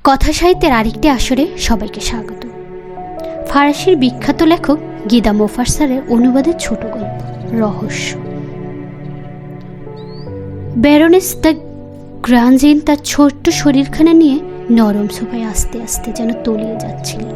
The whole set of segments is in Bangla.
কথা সাহিত্যের আরেকটি আসরে সবাইকে স্বাগত। ফরাসির বিখ্যাত লেখক গিদা মোফাসারের অনুবাদের ছোট গল্প রহস্য। ব্যারোনেস দ্য গ্রাঞ্জেন তার ছোট্ট শরীরখানা নিয়ে নরম সোফায় আস্তে আস্তে যেন তলিয়ে যাচ্ছিলেন।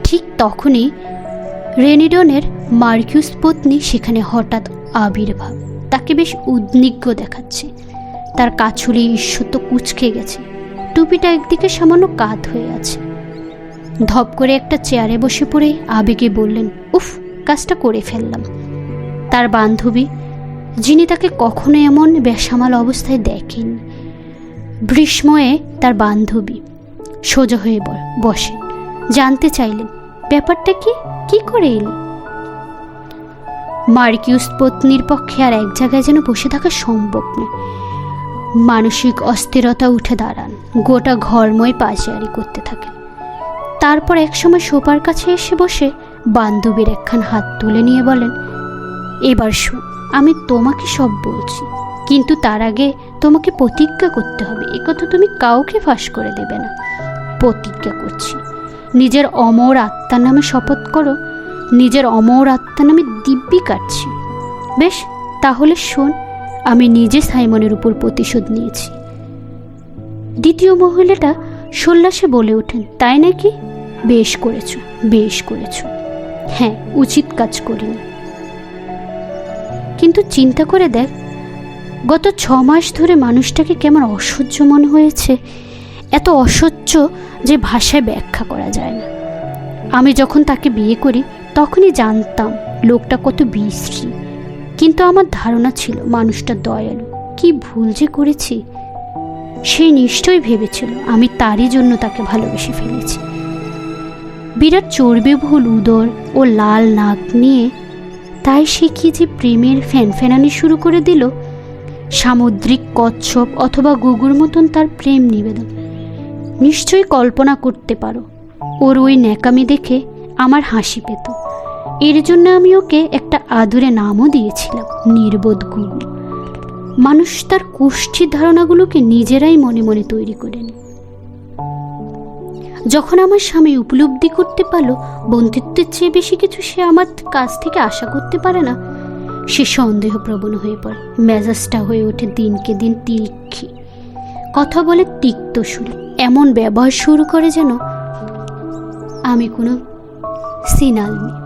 ঠিক তখনই রেনিডনের মার্কিউস পত্নী সেখানে হঠাৎ আবির্ভাব। তাকে বেশ উদ্বিগ্ন দেখাচ্ছে। তার কাছুলি ঈশ্বর কুঁচকে গেছে, টুপিটা একদিকে সামান্য কাত হয়ে আছে। ধপ করে একটা চেয়ারে বসে পড়ে আবেগে বললেন, উফ, কাজটা করে ফেললাম। তার বান্ধবী, যিনি তাকে কখনো এমন বেসামাল অবস্থায় দেখেননি, বিস্ময়ে তার বান্ধবী সোজা হয়ে বসেন। জানতে চাইলেন, ব্যাপারটা কি করে এলি? মার্কিউস পত্নীর পক্ষে আর এক জায়গায় যেন বসে থাকা সম্ভব নয়। মানসিক অস্থিরতা উঠে দাঁড়ান, গোটা ঘরময় পায়চারি করতে থাকেন। তারপর একসময় সোফার কাছে এসে বসে বান্ধবীর একখান হাত তুলে নিয়ে বলেন, এবার শোন, আমি তোমাকে সব বলছি, কিন্তু তার আগে তোমাকে প্রতিজ্ঞা করতে হবে। একথা তুমি কাউকে ফাঁস করে দেবে না। প্রতিজ্ঞা করছি। নিজের অমর আত্মার নামে শপথ করো। নিজের অমর আত্মার নামে দিব্যি কাটছি। বেশ, তাহলে শোন, আমি নিজে সাইমনের উপর প্রতিশোধ নিয়েছি। দ্বিতীয় মহিলাটা সোল্লাসে বলে ওঠেন, তাই নাকি? বেশ করেছ, বেশ করেছ। হ্যাঁ, উচিত কাজ করিনি। কিন্তু চিন্তা করে দেখ, গত 6 মাস ধরে মানুষটাকে কেমন অসহ্য মনে হয়েছে। এত অসহ্য যে ভাষায় ব্যাখ্যা করা যায় না। আমি যখন তাকে বিয়ে করি তখনই জানতাম লোকটা কত বিশ্রী, কিন্তু আমার ধারণা ছিল মানুষটা দয়ালু। কি ভুল যে করেছি। সে নিশ্চয়ই ভেবেছিল আমি তারই জন্য তাকে ভালোবেসে ফেলেছি। বিরাট চর্বিবহুল উদর ও লাল নাক নিয়ে তাই সে কি যে প্রেমের ফ্যানফ্যানানি শুরু করে দিল। সামুদ্রিক কচ্ছপ অথবা গুগুর মতন তার প্রেম নিবেদন। নিশ্চয়ই কল্পনা করতে পারো, ওর ওই ন্যাকামি দেখে আমার হাসি পেত। এর জন্য আমি ওকে একটা আদুরে নামও দিয়েছিলাম, নির্বোধ গুগু। মানুষ তার কুষ্ঠির ধারণাগুলোকে নিজেরাই মনে মনে তৈরি করে নেয়। যখন আমার স্বামী উপলব্ধি করতে পারলো বন্ধুত্বের চেয়ে বেশি কিছু সে আমার কাছ থেকে আশা করতে পারে না, সে সন্দেহপ্রবণ হয়ে পড়ে। মেজাজটা হয়ে ওঠে দিনকে দিন তীক্ষ্ণ। কথা বলে তিক্ত সুরে, এমন ব্যবহার শুরু করে যেন আমি কোনো সিনাল মেয়ে,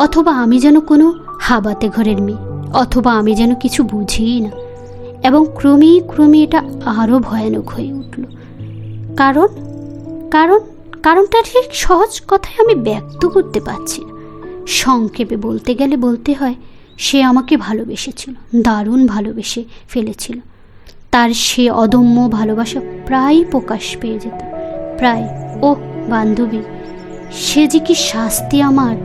অথবা আমি যেন কোনো হাবাতে ঘরের মেয়ে, অথবা আমি যেন কিছু বুঝিই না। এবং ক্রমেই এটা আরও ভয়ানক হয়ে উঠল। কারণটা ঠিক সহজ কথায় আমি ব্যক্ত করতে পারছি না। সংক্ষেপে বলতে গেলে বলতে হয়, সে আমাকে ভালোবেসেছিল, দারুণ ভালোবেসে ফেলেছিল। তার সে অদম্য ভালোবাসা প্রায় প্রকাশ পেয়ে যেত, প্রায়। ও বান্ধবী, সে যে কি শাস্তি আমার!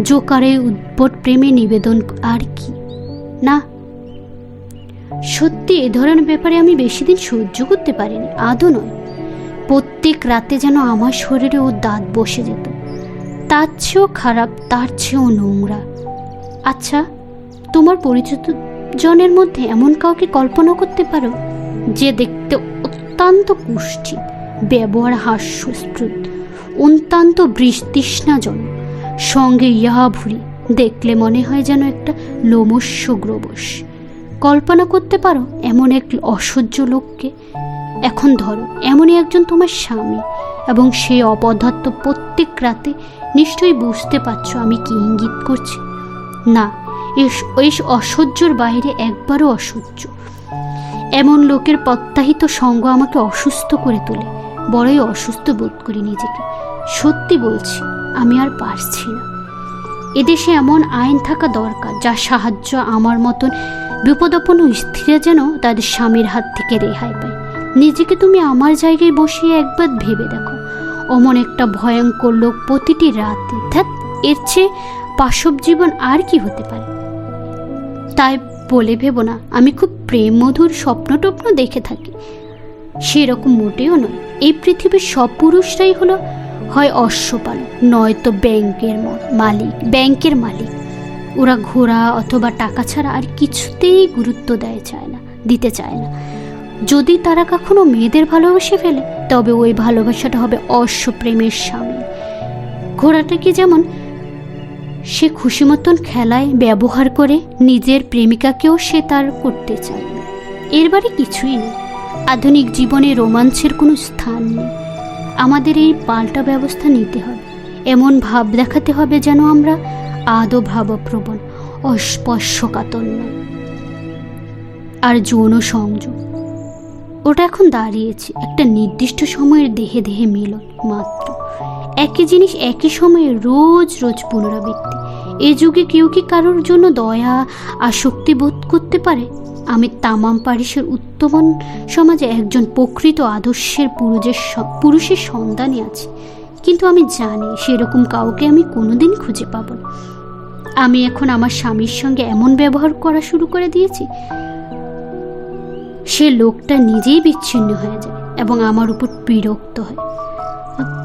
জোকারে উদ্ভট প্রেমে নিবেদন আর কি না। সত্যি এ ধরনের ব্যাপারে আমি বেশি দিন সহ্য করতে পারিনি, আদৌ নয়। প্রত্যেক রাতে যেন আমার শরীরে ও দাঁত বসে যেত। তার চেয়েও খারাপ, তার চেয়েও নোংরা। আচ্ছা, তোমার পরিচিত জনের মধ্যে এমন কাউকে কল্পনা করতে পারো যে দেখতে অত্যন্ত কুষ্ঠিত, ব্যবহার হাস্যস্ফুট, অত্যন্ত তৃষ্ণাজন, সঙ্গে ইহা ভুরি, দেখলে মনে হয় যেন একটা লোমস্য গ্রবস। কল্পনা করতে পারো এমন এক অসহ্য লোককে? এখন ধরো এমনই একজন তোমার স্বামী, এবং সেই অপদার্থ প্রত্যেক রাতে নিশ্চয়ই বুঝতে পারছো আমি কি ইঙ্গিত করছি। না, এই অসহ্যর বাইরে একবারও অসহ্য। এমন লোকের প্রত্যাহিত সঙ্গ আমাকে অসুস্থ করে তোলে। বড়ই অসুস্থ বোধ করি নিজেকে। সত্যি বলছি, আমি আর পারছি না। এদেশে এমন আইন থাকা দরকার যার সাহায্য আমার মতন বিপদাপন্ন স্ত্রীরা যেন তাদের স্বামীর হাত থেকে রেহাই পায়। নিজেকে তুমি আমার জায়গায় বসিয়ে একবার ভেবে দেখো। অমন একটা ভয়ঙ্কর লোক প্রতিটি রাতে, এর চেয়ে পাশব জীবন আর কি হতে পারে? তাই বলে ভেবো না আমি খুব প্রেম মধুর স্বপ্ন টপ্ন দেখে থাকি। সেরকম মোটেও নয়। এই পৃথিবীর সব পুরুষরাই হলো হয় অশ্বপালক, নয়তো ব্যাংকের মালিক। ওরা ঘোড়া অথবা টাকা ছাড়া আর কিছুতেই গুরুত্ব দিতে চায় না। যদি তারা কখনো মেয়েদের ভালোবেসে ফেলে তবে ওই ভালোবাসাটা হবে অশ্বপ্রেমের সামিল। ঘোড়াটাকে যেমন সে খুশি মতন খেলায় ব্যবহার করে, নিজের প্রেমিকাকেও সে তার করতে চায়। এর বাড়ি কিছুই নেই। আধুনিক জীবনে রোমাঞ্চের কোনো স্থান নেই। আমাদের এই পাল্টা ব্যবস্থা নিতে হবে। এমন ভাব দেখাতে হবে যেন আমরা আদৌ ভাবপ্রবণ, অস্পর্শকাতর নয়। আর যৌন সংযোগ, ওটা এখন দাঁড়িয়েছে একটা নির্দিষ্ট সময়ের দেহে দেহে মিলন মাত্র। একই জিনিস একই সময়ে রোজ রোজ পুনরাবৃত্তি। এ যুগে কেউ কি কারোর জন্য দয়া আসক্তি বোধ করতে পারে? আমি তামাম পারিসের উত্তমন সমাজে একজন প্রকৃত আদর্শের পুরুষের সন্ধানে আছি, কিন্তু আমি জানি সেরকম কাউকে আমি কোনোদিন খুঁজে পাব না। আমি এখন আমার স্বামীর সঙ্গে এমন ব্যবহার করা শুরু করে দিয়েছি, সে লোকটা নিজেই বিচ্ছিন্ন হয়ে যায় এবং আমার উপর বিরক্ত হয়।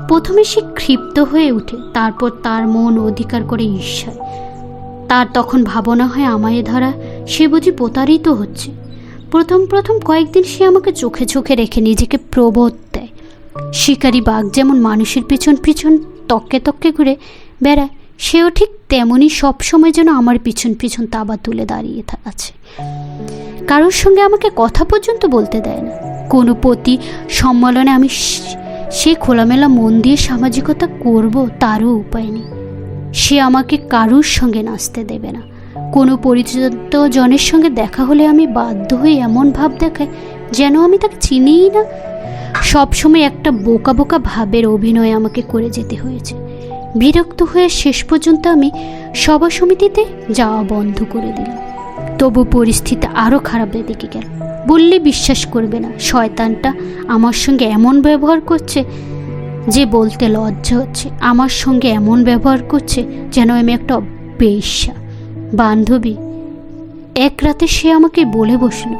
প্রথমে সে ক্ষিপ্ত হয়ে ওঠে, তারপর তার মন অধিকার করে ঈর্ষায়। তার তখন ভাবনা হয় আমায় ধরা, সে বুঝি প্রতারিত হচ্ছে। প্রথম কয়েকদিন সে আমাকে চোখে চোখে রেখে নিজেকে প্রবোধ দেয়। শিকারী বাঘ যেমন মানুষের পিছন পিছন তককে তককে ঘুরে বেড়ায়, সেও ঠিক তেমনই সবসময় যেন আমার পিছন পিছন তাবা তুলে দাঁড়িয়ে আছে। কারোর সঙ্গে আমাকে কথা পর্যন্ত বলতে দেয় না। কোনো প্রতি সম্মেলনে আমি সে খোলামেলা মন দিয়ে সামাজিকতা করব তারও উপায় নেই। সে আমাকে কারোর সঙ্গে নাচতে দেবে না। কোনো পরিচিত জনের সঙ্গে দেখা হলে আমি বাধ্য হয়ে এমন ভাব দেখাই যেন আমি তাকে চিনিই না। সবসময় একটা বোকা বোকা ভাবের অভিনয় আমাকে করে যেতে হয়েছে। বিরক্ত হয়ে শেষ পর্যন্ত আমি সভা সমিতিতে যাওয়া বন্ধ করে দিলাম। তবু পরিস্থিতি আরও খারাপ দিকে গেল। বললে বিশ্বাস করবে না, শয়তানটা আমার সঙ্গে এমন ব্যবহার করছে যে বলতে লজ্জা হচ্ছে। আমার সঙ্গে এমন ব্যবহার করছে যেন আমি একটা বেশ্যা। বান্ধবী এক রাতে সে আমাকে বলে বসল,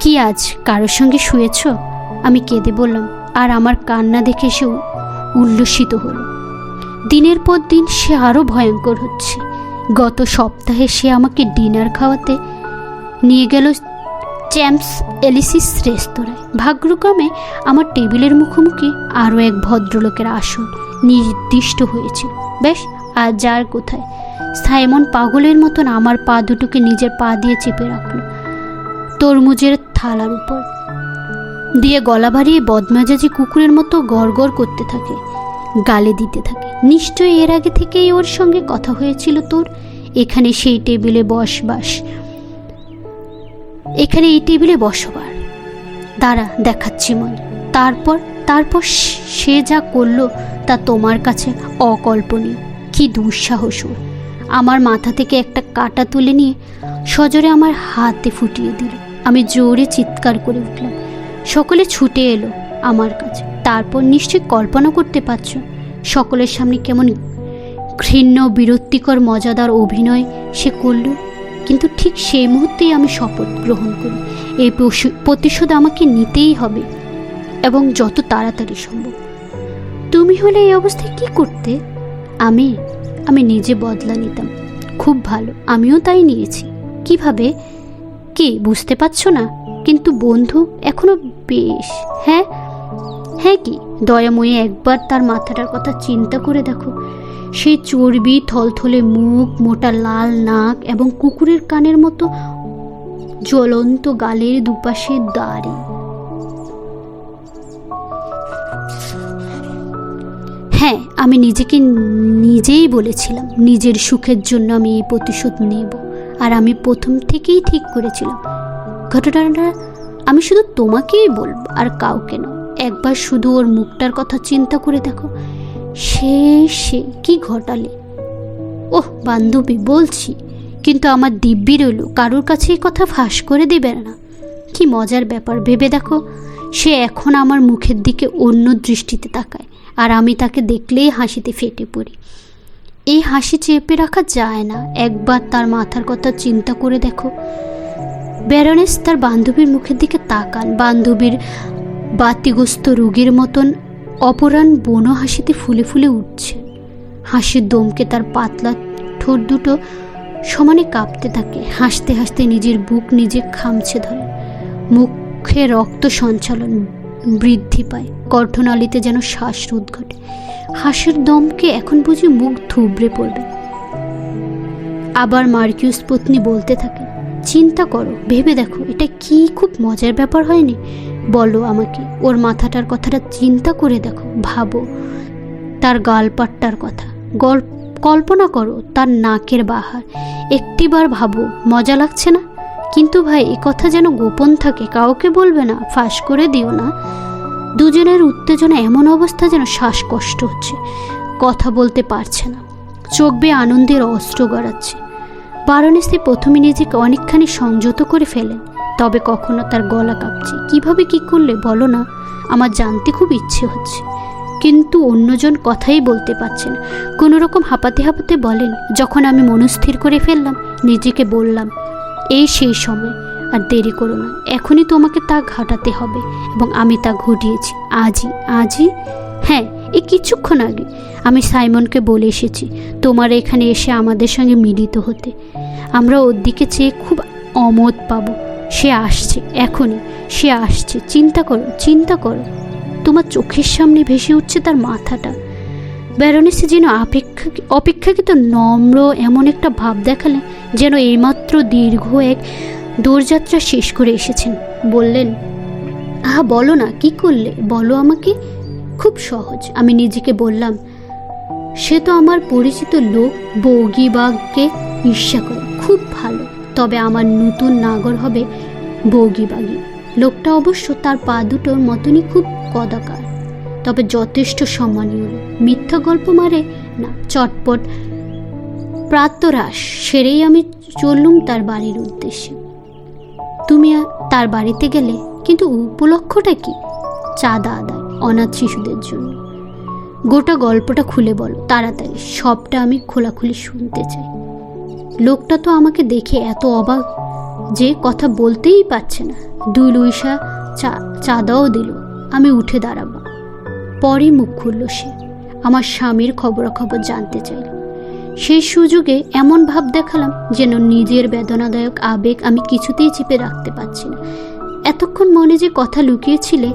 কি আজ কারোর সঙ্গে শুয়েছ? আমি কেঁদে বললাম, আর আমার কান্না দেখে সে উল্লসিত হলো। দিনের পর দিন সে আরও ভয়ঙ্কর হচ্ছে। গত সপ্তাহে সে আমাকে ডিনার খাওয়াতে নিয়ে গেল চ্যাম্পস এলিসিস রেস্তোরাঁয়। ভাগ্যক্রমে আমার টেবিলের মুখোমুখি আরও এক ভদ্রলোকের আসন নির্দিষ্ট হয়েছিল। বেশ, আর যার কোথায় সাইমন পাগলের মতন আমার পা দুটোকে নিজের পা দিয়ে চেপে রাখল তরমুজের থালার উপর দিয়ে, গলা বাড়িয়ে বদমেজাজি কুকুরের মতো গড়গড় করতে থাকে, গালে দিতে থাকে। নিশ্চয়ই এর আগে থেকেই ওর সঙ্গে কথা হয়েছিল তোর। এখানে সেই টেবিলে এখানে এই টেবিলে বসবার। দাঁড়া, দেখাচ্ছি মজা। তারপর সে যা করলো তা তোমার কাছে অকল্পনীয়। কি দুঃসাহস ওর! আমার মাথা থেকে একটা কাঁটা তুলে নিয়ে সজোরে আমার হাতে ফুটিয়ে দিল। আমি জোরে চিৎকার করে উঠলাম। সকলে ছুটে এলো আমার কাছে। তারপর নিশ্চয়ই কল্পনা করতে পারছ সকলের সামনে কেমন ঘৃণ্য বিরক্তিকর মজাদার অভিনয় সে করল। কিন্তু ঠিক সেই মুহূর্তেই আমি শপথ গ্রহণ করি, এই প্রতিশোধ আমাকে নিতেই হবে, এবং যত তাড়াতাড়ি সম্ভব। তুমি হলে এই অবস্থায় কি করতে? আমি নিজে বদলা নিতাম। খুব ভালো, আমিও তাই নিয়েছি। কিভাবে? কি বুঝতে পারছো না? কিন্তু বন্ধু এখনো বেশ। হ্যাঁ, কি দয়াময়ী, একবার তার মাথাটার কথা চিন্তা করে দেখো। সেই চর্বি থলথলে মুখ, মোটা লাল নাক এবং কুকুরের কানের মতো জ্বলন্ত গালের দুপাশে দাড়ি। হ্যাঁ, আমি নিজেই বলেছিলাম নিজের সুখের জন্য আমি এই প্রতিশোধ নেব। আর আমি প্রথম থেকেই ঠিক করেছিলাম ঘটনাটা আমি শুধু তোমাকেই বলবো, আর কাউকে না। একবার শুধু ওর মুখটার কথা চিন্তা করে দেখো। সে কি ঘটালে? ওহ বান্ধবী, বলছি, কিন্তু আমার দিব্যি রইল কারোর কাছে এই কথা ফাঁস করে দেবে না। কি মজার ব্যাপার ভেবে দেখো, সে এখন আমার মুখের দিকে অন্য দৃষ্টিতে তাকায়, আর আমি তাকে দেখলেই হাসিতে ফেটে পড়ি। এই হাসি চেপে রাখা যায় না। একবার তার মাথার কথা চিন্তা করে দেখো। ব্যারনেস তার বান্ধবীর মুখের দিকে তাকান। বান্ধবীর বাতিগ্রস্ত রোগীর মতন অপরাণ বনো হাসিতে ফুলে ফুলে উঠছে। হাসির দমকে তার পাতলা ঠোঁট দুটো সমানে কাঁপতে থাকে। হাসতে হাসতে নিজের বুক নিজে খামছে ধরে। মুখে রক্ত সঞ্চালন, বৃদ্ধি পায়, কণ্ঠনালীতে যেন শ্বাসরোধ ঘটে। হাসির দমকে এখন বুঝি মুখ থুবড়ে পড়বে। আবার মার্কিউস পত্নী বলতে থাকে, চিন্তা করো, ভেবে দেখো, এটা কি খুব মজার ব্যাপার হয়নি? বলো আমাকে, ওর মাথাটার কথাটা চিন্তা করে দেখো, ভাবো তার গালপাট্টার কথা, কল্পনা করো তার নাকের বাহার, একটিবার ভাবো, মজা লাগছে না? কিন্তু ভাই, এ কথা যেন গোপন থাকে, কাউকে বলবে না, ফাঁস করে দিও না। দুজনের উত্তেজনা এমন অবস্থা যেন শ্বাসকষ্ট হচ্ছে, কথা বলতে পারছে না, চোখ বেয়ে আনন্দের অস্ত্র গড়াচ্ছে। বারণেসি প্রথমে নিজেকে অনেকখানি সংযত করে ফেলেন, তবে কখনো তার গলা কাঁপছে। কিভাবে কি করলে বলো না, আমার জানতে খুব ইচ্ছে হচ্ছে। কিন্তু অন্যজন কথাই বলতে পারছে না, কোনো রকম হাঁপাতে হাঁপাতে বলেন, যখন আমি মনস্থির করে ফেললাম, নিজেকে বললাম, এই সেই সময়, আর দেরি করো না, এখনই তোমাকে তা ঘটাতে হবে, এবং আমি তা ঘটিয়েছি আজই। হ্যাঁ, এই কিছুক্ষণ আগে আমি সাইমনকে বলে এসেছি তোমার এখানে এসে আমাদের সঙ্গে মিলিত হতে। আমরা ওর দিকে চেয়ে খুব অমত পাবো। সে আসছে, এখনই সে আসছে। চিন্তা করো, তোমার চোখের সামনে ভেসে উঠছে তার মাথাটা। ব্যারোনেসি যেন অপেক্ষাকৃত নম্র এমন একটা ভাব দেখালেন, যেন এইমাত্র দীর্ঘ এক দৌড়যাত্রা শেষ করে এসেছেন। বললেন, আহা, বলো না, কি করলে বলো আমাকে। খুব সহজ, আমি নিজেকে বললাম, সে তো আমার পরিচিত লোক, বৌগিবাগকে ঈর্ষা করে, খুব ভালো, তবে আমার নতুন নাগর হবে বৌগিবাগী। লোকটা অবশ্য তার পা দুটোর মতনই খুব কদাকার, তবে যথেষ্ট সম্মানীয়। মিথ্যা গল্প মারে না, চটপট প্রাতরাশ সেরেই আমি চললুম তার বাড়ির উদ্দেশ্যে। তুমি তার বাড়িতে গেলে, কিন্তু উপলক্ষটা কি? চাঁদা আদায়, অনাথ শিশুদের জন্য। গোটা গল্পটা খুলে বলো তাড়াতাড়ি, সবটা আমি খোলাখুলি শুনতে চাই। লোকটা তো আমাকে দেখে এত অবাক যে কথা বলতেই পারছে না। 2 লুইসা চাঁদাও দিল। আমি উঠে দাঁড়াবো। পরই মুখ খুলল সে, আমার স্বামীর খবরাখবর জানতে চাইল। সেই সুযোগে এমন ভাব দেখালাম যেন নিজের বেদনাদায়ক আবেগ আমি কিছুতেই চেপে রাখতে পারছি না। এতক্ষণ মনে যে কথা লুকিয়েছিলে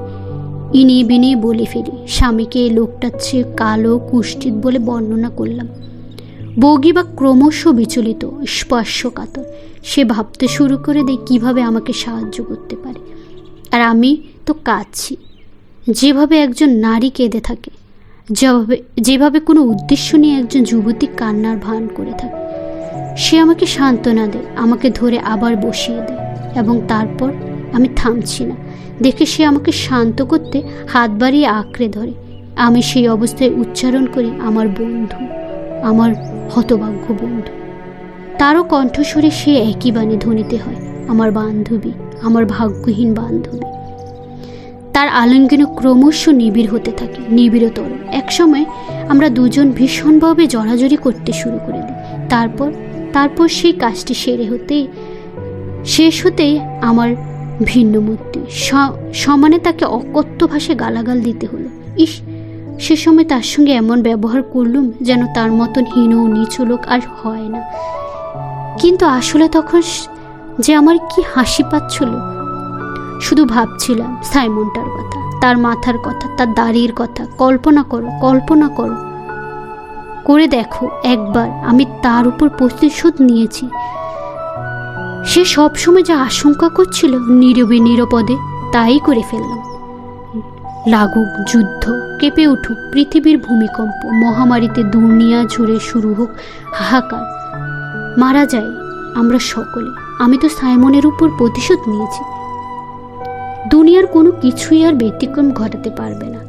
ইনিয়ে বিনিয়ে বলে ফেলি। স্বামীকে এই লোকটার চেয়ে কালো, কুষ্ঠিত বলে বর্ণনা করলাম। বৌগিবাগ ক্রমশ বিচলিত, স্পর্শকাতর। সে ভাবতে শুরু করে দেয় কিভাবে আমাকে সাহায্য করতে পারে। আর আমি তো কাঁদছি, যেভাবে একজন নারী কেঁদে থাকে, যেভাবে কোনো উদ্দেশ্য নিয়ে একজন যুবতী কান্নার ভান করে থাকে। সে আমাকে সান্ত্বনা দেয়, আমাকে ধরে আবার বসিয়ে দেয়, এবং তারপর আমি থামছি না দেখে সে আমাকে শান্ত করতে হাত বাড়িয়ে আঁকড়ে ধরে। আমি সেই অবস্থায় উচ্চারণ করি, আমার বন্ধু, আমার হতভাগ্য বন্ধু। তারও কণ্ঠস্বরে সে একই বাণী ধ্বনিতে হয়, আমার বান্ধবী, আমার ভাগ্যহীন বান্ধবী। তার আলিঙ্গন ক্রমশ নিবিড় হতে থাকে, নিবিড়তর। একসময় আমরা দুজন ভীষণভাবে জড়াজড়ি করতে শুরু করে দিই। তারপর সেই কাজটি শেষ হতেই আমার ভিন্ন মূর্তি সমানে তাকে অকথ্য ভাষায় গালাগাল দিতে হলো। সে সময় তার সঙ্গে এমন ব্যবহার করলুম যেন তার মতন হীন ও নিচু লোক আর হয় না। কিন্তু আসলে তখন যে আমার কি হাসি পাচ্ছিল। শুধু ভাবছিলাম সাইমনটার কথা, তার মাথার কথা, তার দাড়ির কথা। কল্পনা করো করে দেখো একবার, আমি তার উপর প্রতিশোধ নিয়েছি। সে সবসময় যা আশঙ্কা করছিল নিরপদে তাই করে ফেললাম। লাগুক যুদ্ধ, কেঁপে উঠুক পৃথিবীর ভূমিকম্প, মহামারীতে দুনিয়া জুড়ে শুরু হোক হাহাকার, মারা যায় আমরা সকলে, আমি তো সাইমনের উপর প্রতিশোধ নিয়েছি। দুনিয়ার কোনো কিছুই আর ব্যতিক্রম ঘটাতে পারবে না,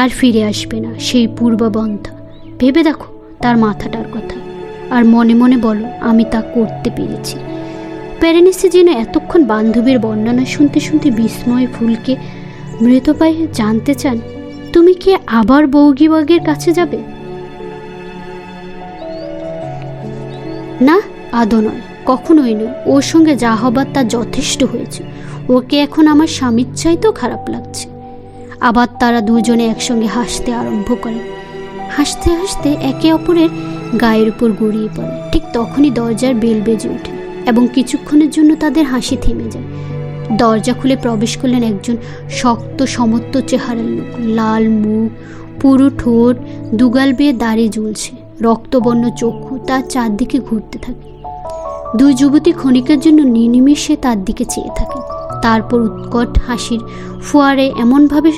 আর ফিরে আসবে না সেই পূর্ববন্ধা। ভেবে দেখো তার মাথাটার কথা, আর মনে মনে বলো আমি তা করতে পেরেছি। ব্যারোনেসি যেন এতক্ষণ বান্ধবীর বর্ণনা শুনতে শুনতে বিস্ময়ে ফুলকে মৃতপ্রায় জানতে চান, তুমি কি আবার বৌগিবাগের কাছে যাবে? না, আদৌ নয়, কখনোই নয়। ওর সঙ্গে যা হবার তা যথেষ্ট হয়েছে। ওকে এখন আমার স্বামীর চাইতেও খারাপ লাগছে। আবার তারা দুজনে একসঙ্গে হাসতে আরম্ভ করে। হাসতে হাসতে একে অপরের গায়ের উপর গড়িয়ে পড়ে। ঠিক তখনই দরজার বেল বেজে ওঠে এবং কিছুক্ষণের জন্য তাদের হাসি থেমে যায়। দরজা খুলে প্রবেশ করলেন একজন শক্ত সমত্ব চেহারার লোক। লাল মুখ, পুরু ঠোঁট, দুগাল বেয়ে দাড়ি ঝুলছে, রক্তবর্ণ চক্ষু তার চারদিকে ঘুরতে থাকে। দুই যুবতী ক্ষণিকের জন্য নিমিষে তার দিকে চেয়ে থাকে, তারপর উৎকট হাসির ফোয়ারে এমনভাবে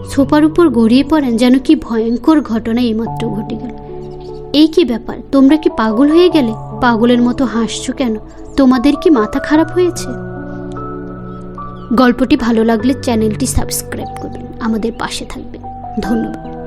সোফার উপর গড়িয়ে পড়েন যেন কি ভয়ঙ্কর ঘটনা এইমাত্র ঘটে গেল। এই কি ব্যাপার, তোমরা কি পাগল হয়ে গেলে? পাগলের মতো হাসছো কেন? তোমাদের কি মাথা খারাপ হয়েছে? গল্পটি ভালো লাগলে চ্যানেলটি সাবস্ক্রাইব করবেন, আমাদের পাশে থাকবেন। ধন্যবাদ।